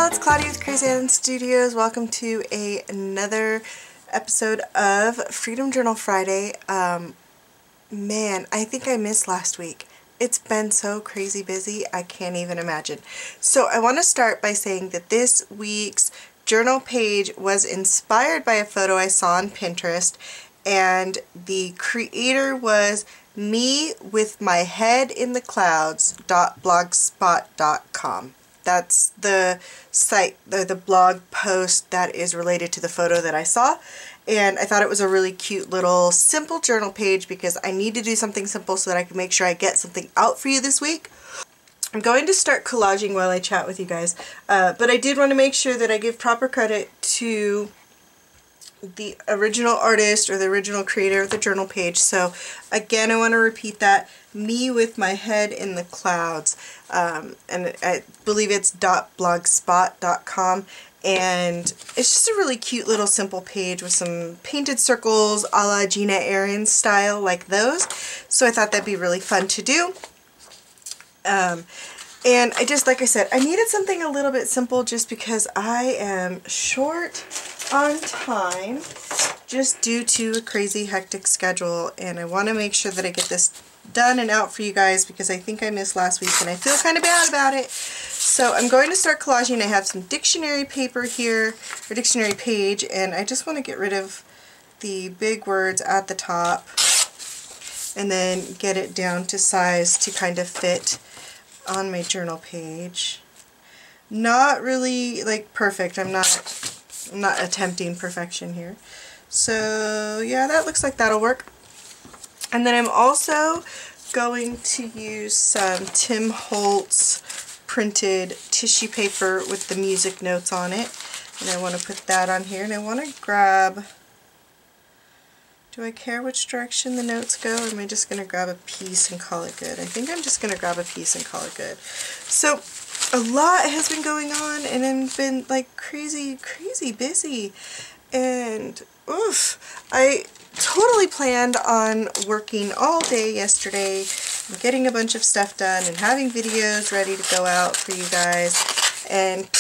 it's Claudia with Krazy Studios. Welcome to another episode of Freedom Journal Friday. Man, I think I missed last week. It's been so crazy busy, I can't even imagine. So I want to start by saying that this week's journal page was inspired by a photo I saw on Pinterest, and the creator was me with my head in the clouds.blogspot.com. That's the site, the blog post that is related to the photo that I saw. And I thought it was a really cute little simple journal page because I need to do something simple so that I can make sure I get something out for you this week. I'm going to start collaging while I chat with you guys, but I did want to make sure that I give proper credit to the original artist or the original creator of the journal page. So again, I want to repeat that, me with my head in the clouds, and I believe it's .blogspot.com, and it's just a really cute little simple page with some painted circles a la Gina Aaron's style, like those. So I thought that'd be really fun to do. And I just, like I said, I needed something a little bit simple just because I am short on time just due to a crazy hectic schedule, and I want to make sure that I get this done and out for you guys because I think I missed last week and I feel kind of bad about it. So I'm going to start collaging. I have some dictionary paper here, or dictionary page, and I just want to get rid of the big words at the top and then get it down to size to kind of fit on my journal page. Not really like perfect. I'm not attempting perfection here. So yeah, that looks like that'll work. And then I'm also going to use some Tim Holtz printed tissue paper with the music notes on it. And I want to put that on here, and I want to grab, do I care which direction the notes go, or am I just going to grab a piece and call it good? I think I'm just going to grab a piece and call it good. So a lot has been going on, and I've been like crazy busy, and oof, I totally planned on working all day yesterday, getting a bunch of stuff done and having videos ready to go out for you guys, and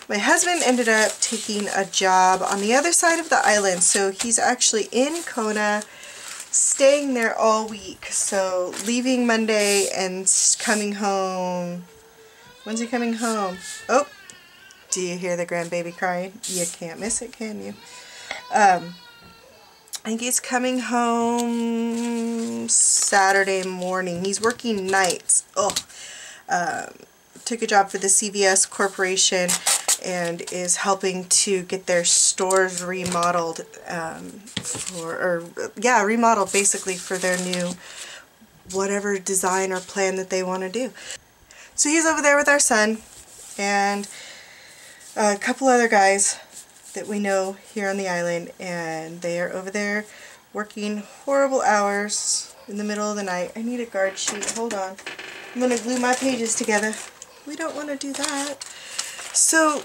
my husband ended up taking a job on the other side of the island, so he's actually in Kona, staying there all week. So leaving Monday and coming home. When's he coming home? Oh, do you hear the grandbaby crying? You can't miss it, can you? I think he's coming home Saturday morning. He's working nights. Oh, took a job for the CVS Corporation and is helping to get their stores remodeled, remodeled basically for their new whatever design or plan that they want to do. So he's over there with our son and a couple other guys that we know here on the island, and they are over there working horrible hours in the middle of the night. I need a guard sheet. Hold on. I'm going to glue my pages together. We don't want to do that. So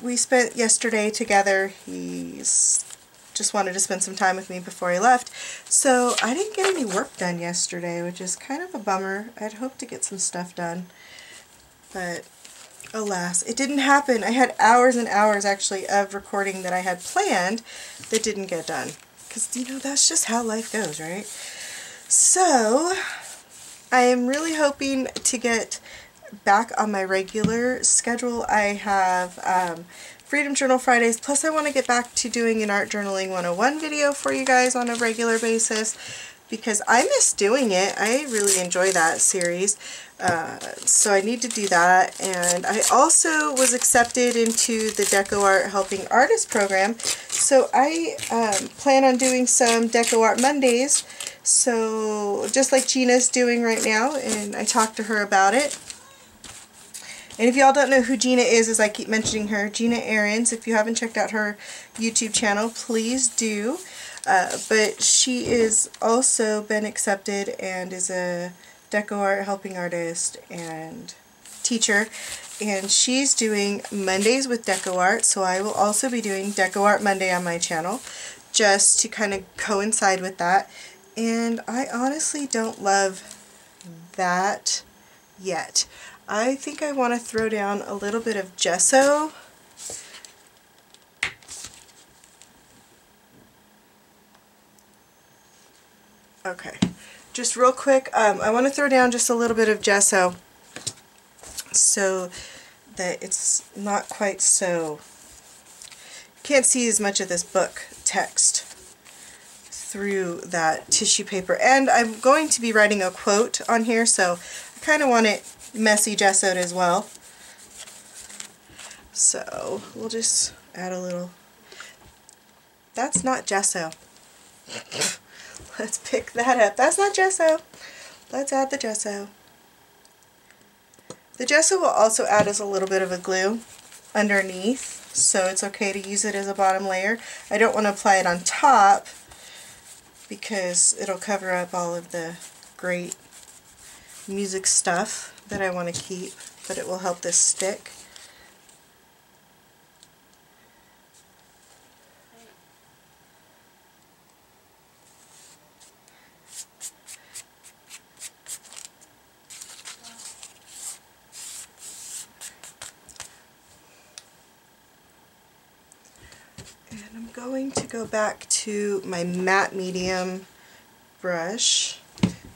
we spent yesterday together. He's just wanted to spend some time with me before he left. So I didn't get any work done yesterday, which is kind of a bummer. I'd hoped to get some stuff done, but alas, it didn't happen. I had hours and hours actually of recording that I had planned that didn't get done. Because, you know, that's just how life goes, right? So I am really hoping to get back on my regular schedule. I have Freedom Journal Fridays, plus I want to get back to doing an Art Journaling 101 video for you guys on a regular basis because I miss doing it. I really enjoy that series. So I need to do that, and I also was accepted into the Deco Art Helping Artist program, so I plan on doing some Deco Art Mondays, so just like Gina's doing right now, and I talked to her about it. And if y'all don't know who Gina is, as I keep mentioning her, Gina Aaron's, if you haven't checked out her YouTube channel, please do. But she is also been accepted and is a Deco Art Helping Artist and teacher, and she's doing Mondays with Deco Art, so I will also be doing Deco Art Monday on my channel just to kind of coincide with that. And I honestly don't love that yet. I think I want to throw down a little bit of gesso. Okay, just real quick, I want to throw down just a little bit of gesso so that it's not quite so, you can't see as much of this book text through that tissue paper. And I'm going to be writing a quote on here, so I kind of want it messy gessoed as well. So we'll just add a little, that's not gesso. Let's pick that up. That's not gesso. Let's add the gesso. The gesso will also add us a little bit of a glue underneath, so it's okay to use it as a bottom layer. I don't want to apply it on top because it'll cover up all of the great music stuff that I want to keep, but it will help this stick. And I'm going to go back to my matte medium brush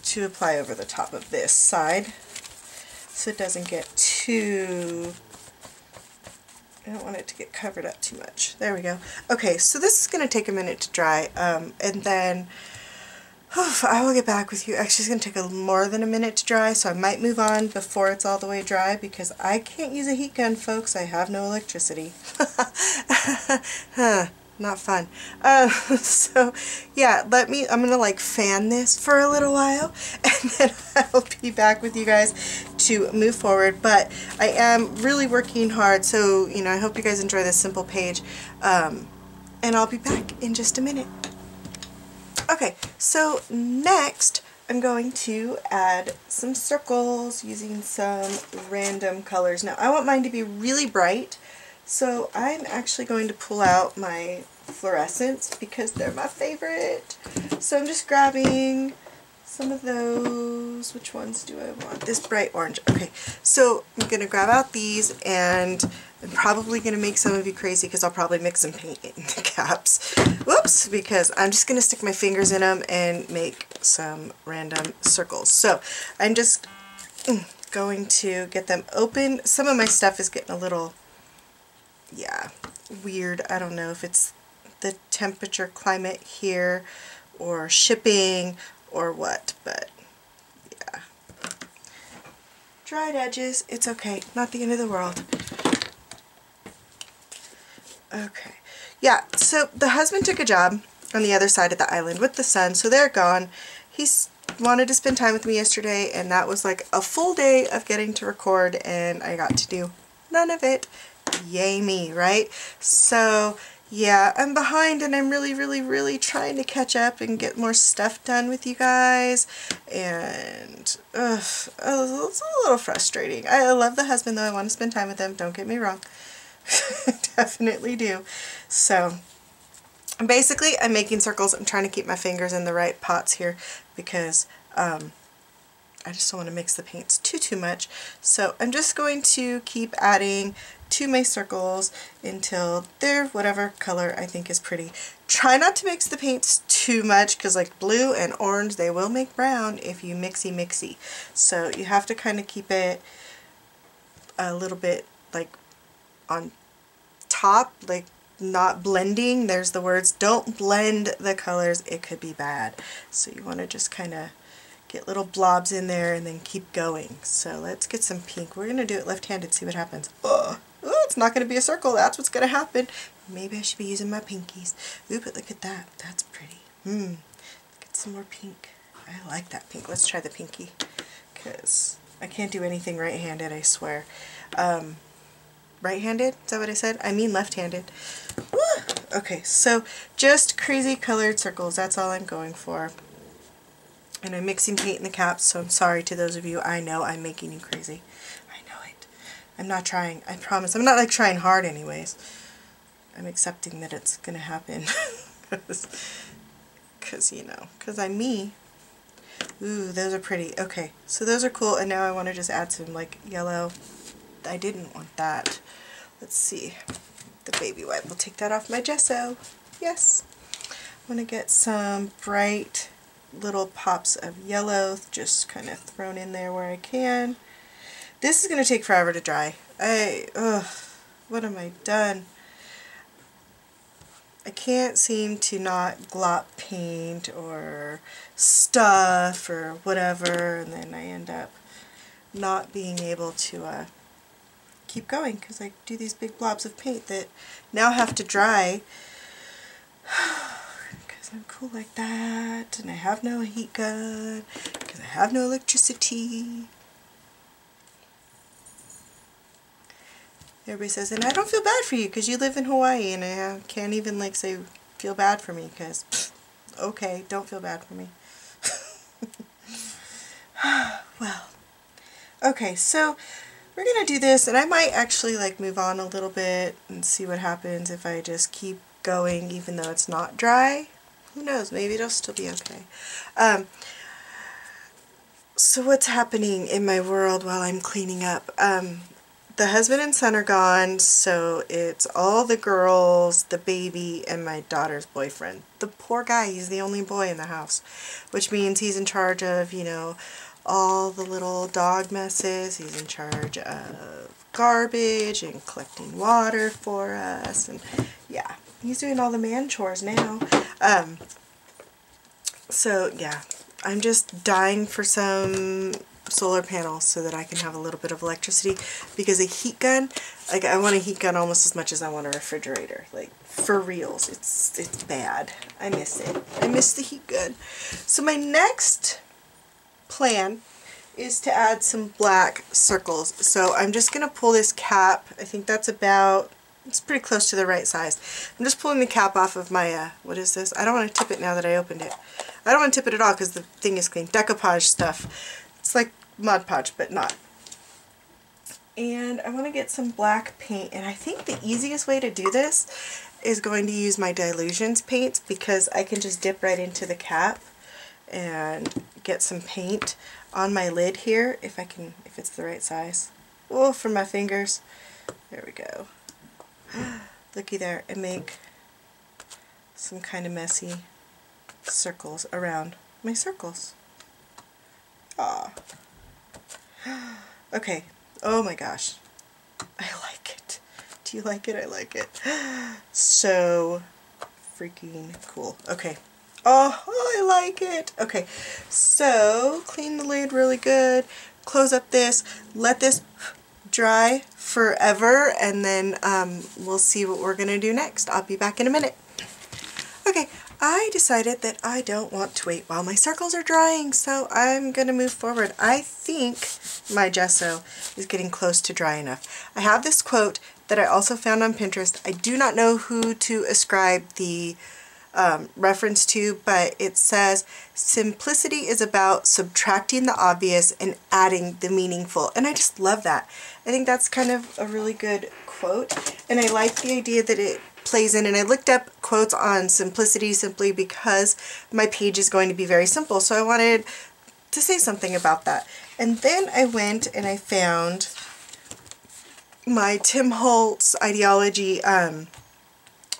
to apply over the top of this side so it doesn't get too, I don't want it to get covered up too much. There we go. Okay, so this is going to take a minute to dry, and then I will get back with you. Actually, it's going to take more than a minute to dry, so I might move on before it's all the way dry because I can't use a heat gun, folks. I have no electricity. Not fun. So yeah, I'm going to like fan this for a little while and then I'll be back with you guys to move forward. But I am really working hard, so you know, I hope you guys enjoy this simple page. And I'll be back in just a minute. Okay, so next I'm going to add some circles using some random colors. Now I want mine to be really bright, so I'm actually going to pull out my fluorescents because they're my favorite. So I'm just grabbing some of those. Which ones do I want? This bright orange. Okay, so I'm going to grab out these, and I'm probably going to make some of you crazy because I'll probably mix some paint in the caps. Whoops, because I'm just going to stick my fingers in them and make some random circles. So I'm just going to get them open. Some of my stuff is getting a little, yeah, weird. I don't know if it's the temperature climate here or shipping or what, but yeah. Dried edges, it's okay. Not the end of the world. Okay. Yeah, so the husband took a job on the other side of the island with the son, so they're gone. He's wanted to spend time with me yesterday, and that was like a full day of getting to record, and I got to do none of it. Yay me, right? So yeah, I'm behind, and I'm really trying to catch up and get more stuff done with you guys, and it's a little frustrating. I love the husband though. I want to spend time with him, don't get me wrong. Definitely do. So basically I'm making circles. I'm trying to keep my fingers in the right pots here because I just don't want to mix the paints too much. So I'm just going to keep adding to my circles until they're whatever color I think is pretty. Try not to mix the paints too much because like blue and orange, they will make brown if you mixy. So you have to kind of keep it a little bit like on top, like not blending. There's the words. Don't blend the colors. It could be bad. So you want to just kind of get little blobs in there and then keep going. So let's get some pink. We're going to do it left-handed, see what happens. Oh, it's not going to be a circle. That's what's going to happen. Maybe I should be using my pinkies. Ooh, but look at that. That's pretty. Get some more pink. I like that pink. Let's try the pinky because I can't do anything right-handed, I swear. Right-handed? Is that what I said? I mean left-handed. Okay, so just crazy colored circles. That's all I'm going for. And I'm mixing paint in the caps, so I'm sorry to those of you. I know I'm making you crazy. I know it. I'm not trying. I promise. I'm not like trying hard anyways. I'm accepting that it's going to happen. Because, you know, because I'm me. Ooh, those are pretty. Okay, so those are cool, and now I want to just add some like yellow. I didn't want that. Let's see. The baby wipe. We'll take that off my gesso. Yes. I'm going to get some bright little pops of yellow just kind of thrown in there where I can. This is going to take forever to dry. What am I done? I can't seem to not glop paint or stuff or whatever, and then I end up not being able to keep going because I do these big blobs of paint that now have to dry because I'm cool like that, and I have no heat gun because I have no electricity. Everybody says, and I don't feel bad for you because you live in Hawaii, and I can't even like say feel bad for me because, okay, don't feel bad for me. Well, okay, so we're going to do this, and I might actually like move on a little bit and see what happens if I just keep going even though it's not dry. Who knows, maybe it'll still be okay. So what's happening in my world while I'm cleaning up? The husband and son are gone, so it's all the girls, the baby, and my daughter's boyfriend. The poor guy, he's the only boy in the house, which means he's in charge of, you know, all the little dog messes. He's in charge of garbage and collecting water for us, and yeah, he's doing all the man chores now. So yeah, I'm just dying for some solar panels so that I can have a little bit of electricity, because a heat gun, like I want a heat gun almost as much as I want a refrigerator, like for reals. It's bad. I miss it. I miss the heat gun. So my next plan is to add some black circles. So I'm just going to pull this cap. I think that's about, it's pretty close to the right size. I'm just pulling the cap off of my, what is this? I don't want to tip it now that I opened it. I don't want to tip it at all because the thing is clean. Decoupage stuff. It's like Mod Podge, but not. And I want to get some black paint, and I think the easiest way to do this is going to use my Dilutions paints, because I can just dip right into the cap and get some paint on my lid here, if it's the right size. Oh, for my fingers. There we go. Looky there, and make some kind of messy circles around my circles. Aw. Okay. Oh my gosh. I like it. Do you like it? I like it. So freaking cool. Okay. Oh, I like it. Okay. So clean the lid really good. Close up this. Let this dry forever, and then we'll see what we're going to do next. I'll be back in a minute. Okay. I decided that I don't want to wait while my circles are drying, so I'm going to move forward. I think my gesso is getting close to dry enough. I have this quote that I also found on Pinterest. I do not know who to ascribe the reference to, but it says, simplicity is about subtracting the obvious and adding the meaningful. And I just love that. I think that's kind of a really good quote, and I like the idea that it plays in. And I looked up quotes on simplicity simply because my page is going to be very simple, so I wanted to say something about that. And then I went and I found my Tim Holtz ideology.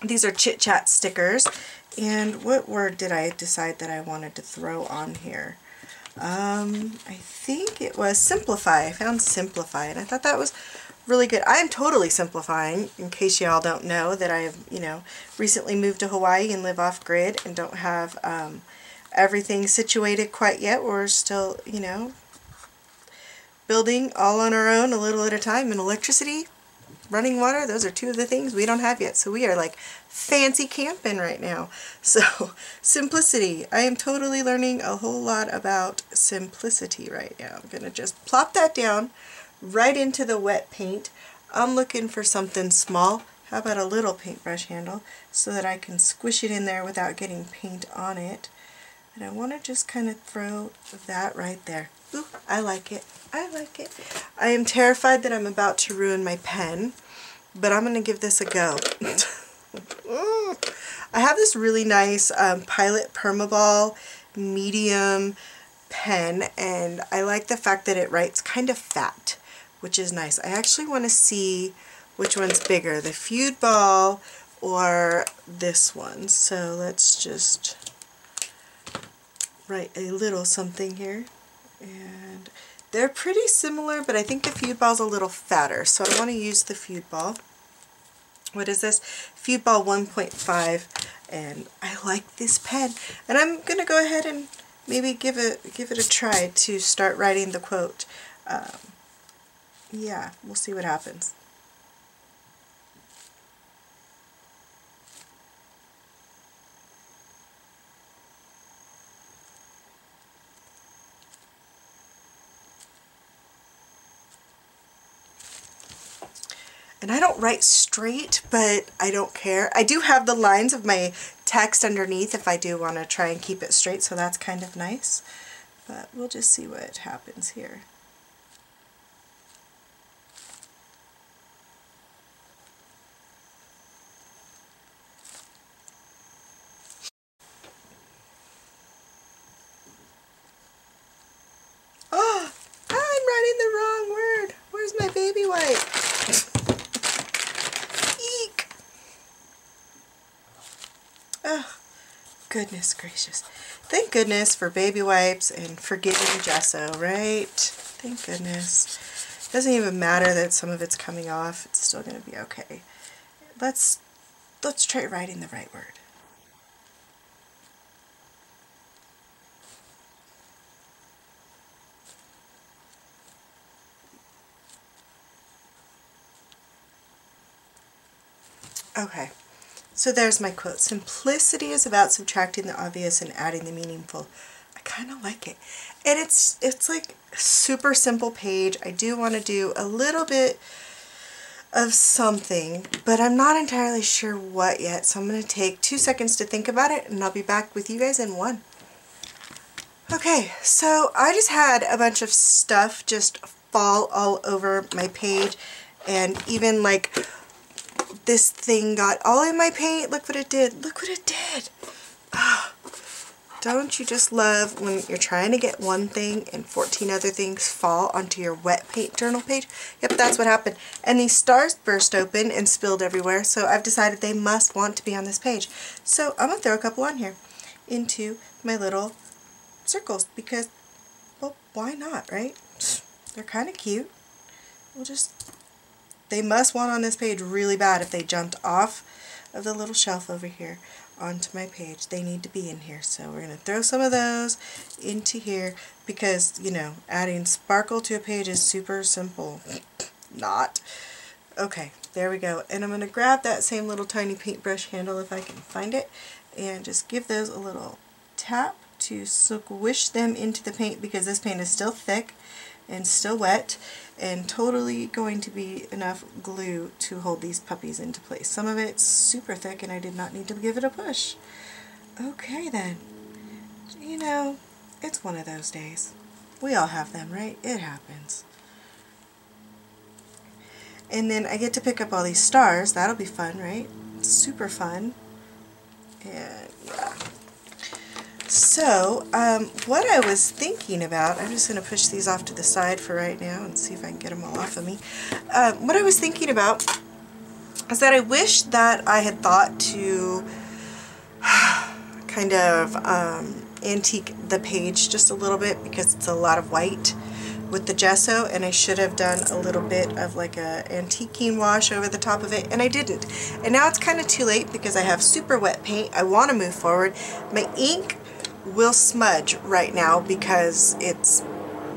These are chit chat stickers, and what word did I decide that I wanted to throw on here? I think it was simplify. I found simplify, and I thought that was really good. I am totally simplifying, in case y'all don't know that I have, recently moved to Hawaii and live off grid and don't have everything situated quite yet. We're still, building all on our own, a little at a time, and electricity, running water, those are two of the things we don't have yet. So we are like fancy camping right now. So simplicity. I am totally learning a whole lot about simplicity right now. I'm going to just plop that down right into the wet paint. I'm looking for something small. How about a little paintbrush handle so that I can squish it in there without getting paint on it. And I want to just kind of throw that right there. Ooh, I like it. I like it. I am terrified that I'm about to ruin my pen, but I'm going to give this a go. I have this really nice Pilot Permaball medium pen, and I like the fact that it writes kind of fat, which is nice. I actually want to see which one's bigger, the Feud Ball or this one. So let's just write a little something here. And they're pretty similar, but I think the Feud Ball's a little fatter, so I want to use the Feud Ball. What is this? Feud Ball 1.5, and I like this pen. And I'm going to go ahead and maybe give it a try to start writing the quote. Yeah, we'll see what happens. And I don't write straight, but I don't care. I do have the lines of my text underneath if I do want to try and keep it straight, so that's kind of nice. But we'll just see what happens here. Oh, I'm writing the wrong word. Where's my baby wipe? Eek! Oh, goodness gracious. Thank goodness for baby wipes and forgiving gesso, right? Thank goodness. It doesn't even matter that some of it's coming off. It's still going to be okay. Let's try writing the right word. Okay, so there's my quote. Simplicity is about subtracting the obvious and adding the meaningful. I kind of like it. And it's like a super simple page. I do want to do a little bit of something, but I'm not entirely sure what yet. So I'm going to take 2 seconds to think about it, and I'll be back with you guys in 1. Okay, so I just had a bunch of stuff just fall all over my page, and even like this thing got all in my paint. Look what it did. Look what it did. Oh, don't you just love when you're trying to get one thing and 14 other things fall onto your wet paint journal page? Yep, that's what happened. And these stars burst open and spilled everywhere, so I've decided they must want to be on this page. So I'm going to throw a couple on here into my little circles because, well, why not, right? They're kind of cute. We'll just... They must want on this page really bad if they jumped off of the little shelf over here onto my page. They need to be in here. So we're going to throw some of those into here because, you know, adding sparkle to a page is super simple. Not. Okay, there we go. And I'm going to grab that same little tiny paintbrush handle if I can find it and just give those a little tap to squish them into the paint because this paint is still thick and still wet and totally going to be enough glue to hold these puppies into place. Some of it's super thick and I did not need to give it a push. Okay then. You know, it's one of those days. We all have them, right? It happens. And then I get to pick up all these stars. That'll be fun, right? Super fun. And yeah. So, what I was thinking about, I'm just going to push these off to the side for right now and see if I can get them all off of me. What I was thinking about is that I wish that I had thought to kind of antique the page just a little bit because it's a lot of white with the gesso, and I should have done a little bit of like a antiquing wash over the top of it, and I didn't. And now it's kind of too late because I have super wet paint. I want to move forward. My ink will smudge right now because it's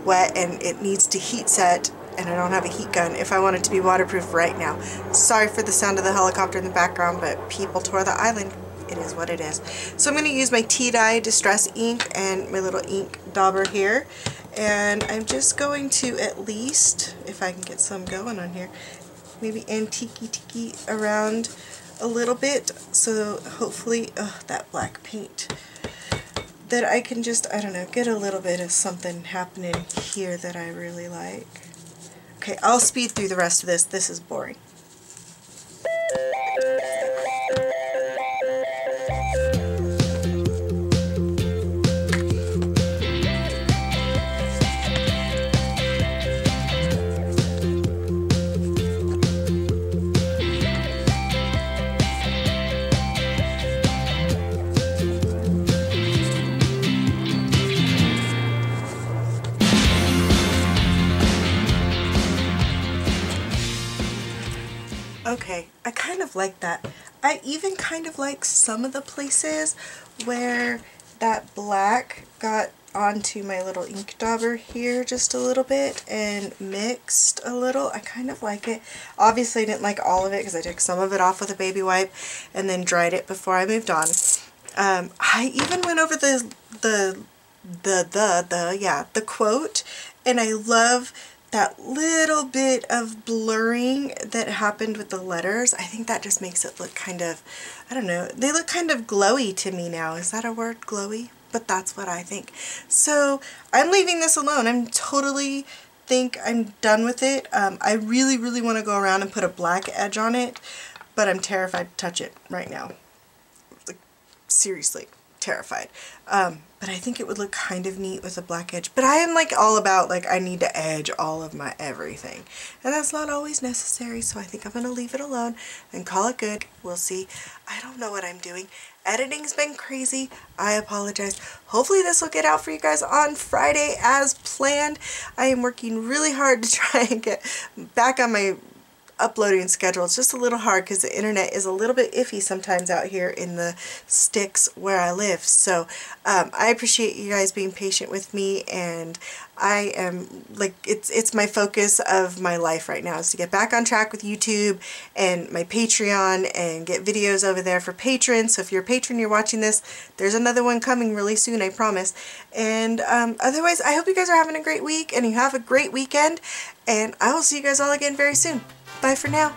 wet and it needs to heat set, and I don't have a heat gun if I want it to be waterproof right now. Sorry for the sound of the helicopter in the background, but people tore the island. It is what it is. So I'm going to use my tea-dye distress ink and my little ink dauber here, and I'm just going to at least, if I can get some going on here, maybe antique-tiki around a little bit, so hopefully, that black paint, that I can just, I don't know, get a little bit of something happening here that I really like. Okay, I'll speed through the rest of this. This is boring. Okay, I kind of like that. I even kind of like some of the places where that black got onto my little ink dauber here just a little bit and mixed a little. I kind of like it. Obviously I didn't like all of it because I took some of it off with a baby wipe and then dried it before I moved on. I even went over the quote, and I love that little bit of blurring that happened with the letters. I think that just makes it look kind of, I don't know, they look kind of glowy to me now. Is that a word, glowy? But that's what I think. So I'm leaving this alone. I'm totally think I'm done with it. I really, really want to go around and put a black edge on it, but I'm terrified to touch it right now. Like, seriously terrified. But I think it would look kind of neat with a black edge. But I am like all about like I need to edge all of my everything. And that's not always necessary, so I think I'm going to leave it alone and call it good. We'll see. I don't know what I'm doing. Editing's been crazy. I apologize. Hopefully this will get out for you guys on Friday as planned. I am working really hard to try and get back on my uploading schedule. It's just a little hard because the internet is a little bit iffy sometimes out here in the sticks where I live. So I appreciate you guys being patient with me, and I am like, it's my focus of my life right now is to get back on track with YouTube and my Patreon and get videos over there for patrons. So if you're a patron, you're watching this, there's another one coming really soon, I promise. And otherwise, I hope you guys are having a great week and you have a great weekend, and I will see you guys all again very soon. Bye for now.